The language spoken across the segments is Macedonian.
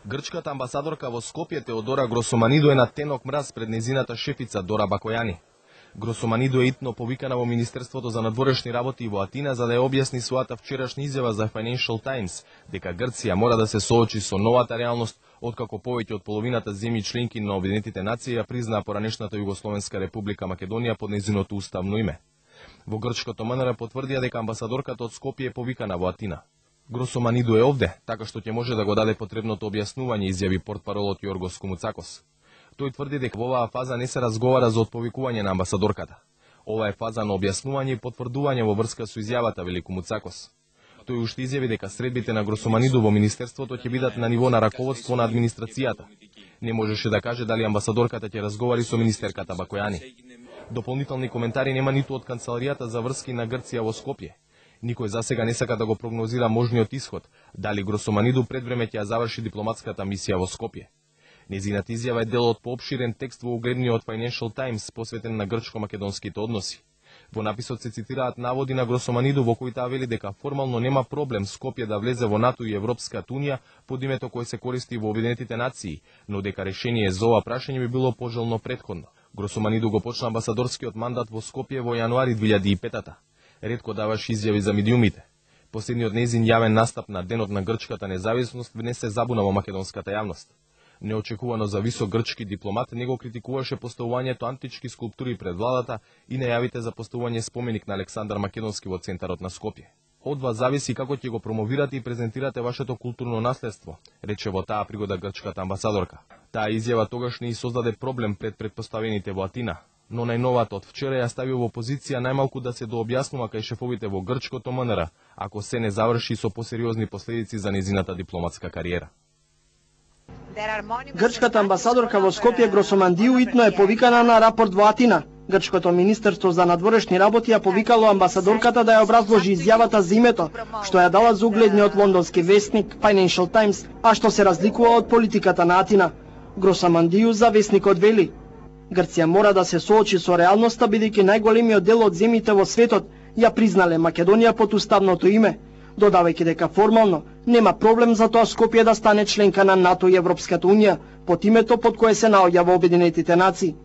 Грчката амбасадорка во Скопје Теодора Гросоманидо е на тенок мраз пред незината шефица Дора Бакојани. Гросоманидо е итно повикана во Министерството за надворешни работи во Атина за да ја објасни својата вчерашна изјава за Financial Times дека Грција мора да се соочи со новата реалност откако повеќе од половината земји членки на Обединетите нации ја признаа поранешната Југословенска република Македонија под нејзиното уставно име. Во грчкото МНР потврдија дека амбасадорката од Скопје е повикана во Атина. Гросоманидо е овде, така што ќе може да го даде потребното објаснување, изјави портпаролот Јоргос Комуцакос. Тој тврди дека во оваа фаза не се разговара за отповикување на амбасадорката. Ова е фаза на објаснување и потврдување во врска со изјавата, вели Комуцакос. Тој уште изјави дека средбите на Гросоманидо во Министерството ќе бидат на ниво на раководство на администрацијата. Не можеше да каже дали амбасадорката ќе разговари со министерката Бакојани. Дополнителни коментари нема ниту од Канцеларијата за врски на Грција во Скопје. Никој засега не сака да го прогнозира можниот исход, дали Гросоманидо пред време ќе ја заврши дипломатската мисија во Скопје. Незината изјава е дел од поопширен текст во угледниот Financial Times посветен на грчко-македонските односи. Во написот се цитираат наводи на Гросоманидо во кои таа вели дека формално нема проблем Скопје да влезе во НАТО и Европската унија под името кој се користи во Обединетите нации, но дека решение за ова прашање би било пожелно претходно. Гросоманидо го почна амбасадорскиот мандат во Скопје во јануари 2005-та. Ретко даваше изјави за медиумите. Последниот нејзин јавен настап на денот на грчката независност внесе забуна во македонската јавност. Неочекувано за висок грчки дипломат него критикуваше поставувањето антички скулптури пред владата и најавите за поставување споменик на Александар Македонски во центарот на Скопје. Од вас зависи како ќе го промовирате и презентирате вашето културно наследство, рече во таа пригода грчката амбасадорка. Таа изјава тогаш не и создаде проблем пред претпоставените во Атина, но најновата од вчера ја стави во позиција најмалку да се дообјаснува кај шефовите во грчкото МНР, ако се не заврши со посериозни последици за незината дипломатска кариера. Грчката амбасадорка во Скопје Гросомандиу итно е повикана на рапорт во Атина. Грчкото министерство за надворешни работи ја повикало амбасадорката да ја образложи изјавата за името, што ја дала за угледниот лондонски весник Financial Times, а што се разликува од политиката на Атина. Гросомандиу за весникот вели: Грција мора да се соочи со реалноста бидејќи најголемиот дел од земјите во светот ја признале Македонија под уставното име, додавајќи дека формално нема проблем за тоа Скопје да стане членка на НАТО и Европската унија под името под кое се наоѓа во Обединетите нации.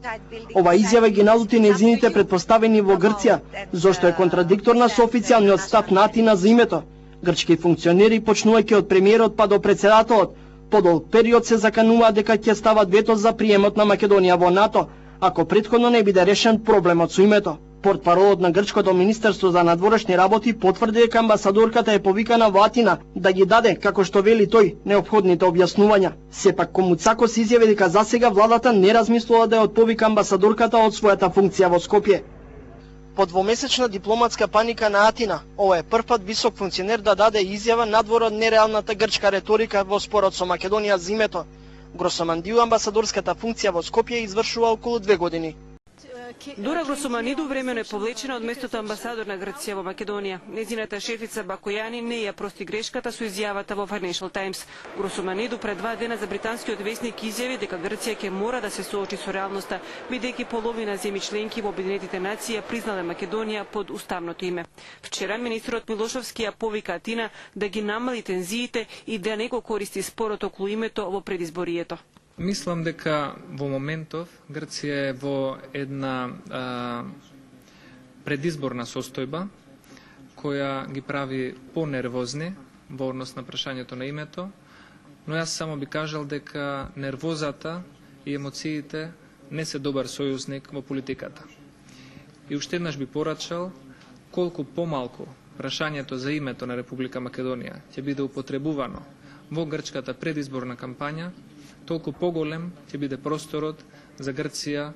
Ова изјава ги налути незините предпоставени во Грција, зашто е контрадикторна со официјалниот став на Атина за името. Грчки функционери, почнувајќи од премиерот па до председателот, подолг период се заканува дека ќе стават вето за приемот на Македонија во НАТО, ако претходно не биде решен проблемот со името. Портпаролот на грчкото министерство за надворешни работи потврди дека амбасадорката е повикана во Атина да ги даде, како што вели тој, неопходните објаснувања. Сепак Комуцакос изјави дека засега владата не размислува да ја отповика амбасадорката од својата функција во Скопје. По двомесечна дипломатска паника на Атина, ова е првпат висок функционер да даде изјава надвор од нереалната грчка реторика во спорот со Македонија за името. Гросомандиу амбасадорската функција во Скопје извршува околу 2 години. Дора Гросоманидо времено е повлечена од местото амбасадор на Грција во Македонија. Незината шефица Бакојани не ја прости грешката со изјавата во Financial Times. Гросоманидо пред 2 дена за британскиот весник изјави дека Грција ќе мора да се соочи со реалноста, бидејќи половина земји членки во Обединетите нации ја признале Македонија под уставното име. Вчера министерот Милошовски ја повика Атина да ги намали тензиите и да не го користи спорот околу името во предизборието. Мислам дека во моментов Грција е во една предизборна состојба која ги прави понервозни во однос на прашањето на името, но јас само би кажал дека нервозата и емоциите не се добар сојузник во политиката. И уште еднаш би порачал колку помалку прашањето за името на Република Македонија ќе биде употребувано во грчката предизборна кампања, толку поголем ќе биде просторот за Грција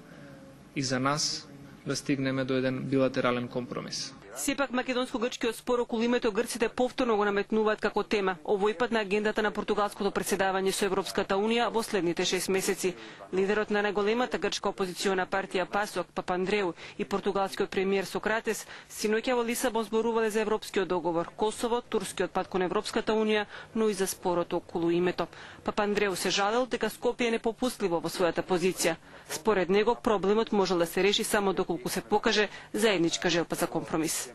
и за нас да стигнеме до еден билатерален компромис. Сепак македонско-грчкиот спор околу името грците повторно го наметнуваат како тема, овој пат на агендата на португалското председавање со Европската унија во следните 6 месеци. Лидерот на најголемата грчка опозициона партија ПАСОК, Папандреу, и португалскиот премиер Сократес синоќа во Лисабон зборувале за европскиот договор, Косово, турскиот пат кон Европската унија, но и за спорот околу името. Папандреу се жалел дека Скопје е непопустливо во својата позиција. Според него проблемот можел да се реши само доколку се покаже заедничка желба за компромис.